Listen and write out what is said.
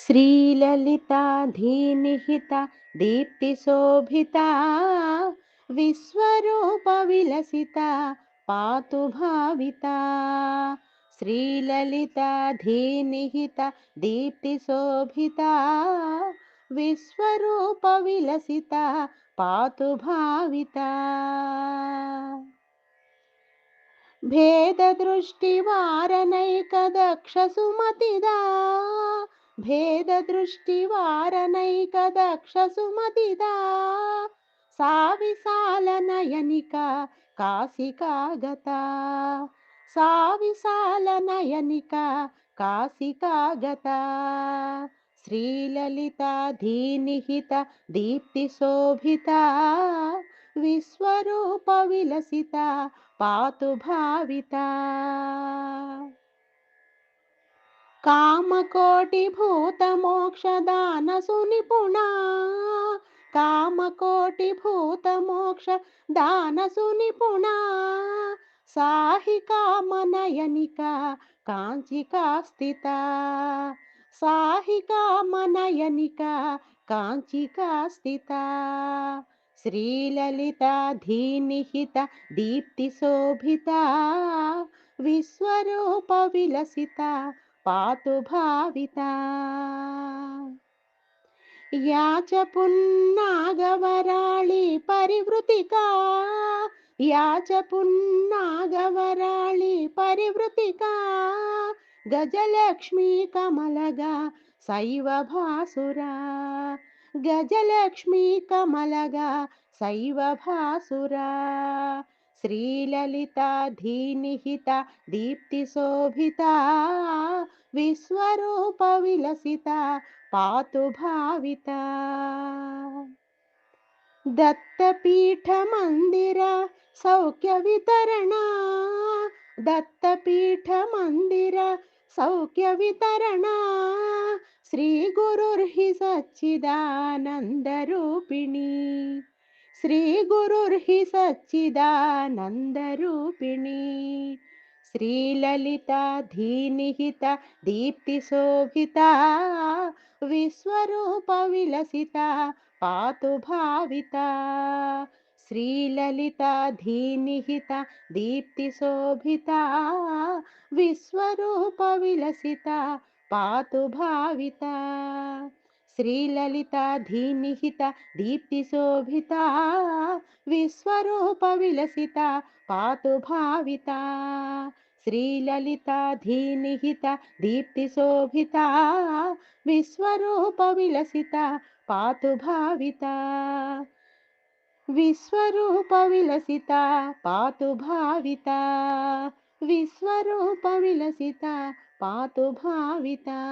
శ్రీలలితాధీనిహిత దీప్తిశోభితా విశ్వరూపవిలసిత పాతు భావితా. శ్రీలలితాధీనిహిత దీప్తిశోభితా విశ్వరూపవిలసిత పాతు భావితా. भेददृष्टिवारनैकदक्षसुमतिदा भेददृष्टिवारनैकदक्षसुमतिदा सा विशालनयनिका काशिकागता. सा विशालनयनिका काशिकागता. श्रीललिताधीनिहित दीप्तिशोभिता विश्वरूपविलसिता पातु भाविता. कामकोटिभूतमोक्षदानसुनिपुणा कामकोटिभूतमोक्षदानसुनिपुणा सा हि कामनयनिका काञ्चिका स्थिता. सा हि कामनयनिका काञ्चिका स्थिता. श्रीललिताधीनिहित दीप्तिशोभिता विश्वरूपविलसिता पातु भाविता. या च पुन्नागवराळी परिवृतिका या च पुन्नागवराळी परिवृतिका गजलक्ष्मी कमलगा सैव भासुरा. गजलक्ष्मी कमलगा सैव भासुरा. श्रीललिताधीनिहित दीप्तिशोभिता विश्वरूपविलसिता पातु भाविता. दत्तपीठमन्दिर सौख्यवितरणा दत्तपीठमन्दिर सौख्यवितरणा श्रीगुरुर्हि सच्चिदानन्दरूपिणी. श्रीगुरुर्हि सच्चिदानन्दरूपिणी. श्रीललिताधीनिहित दीप्तिशोभिता विश्वरूपविलसिता पातु भाविता. श्रीललिताधीनिहित दीप्तिशोभिता विश्वरूपविलसिता पातु भाविता. श्रीललिताधीनिहित दीप्तिशोभिता विश्वरूपविलसिता पातु भाविता. श्रीललिताधीनिहित दीप्तिशोभिता विश्वरूपविलसिता पातु भाविता. विश्वरूपविलसिता पातु भाविता. विश्वरूपविलसिता पातु भाविता.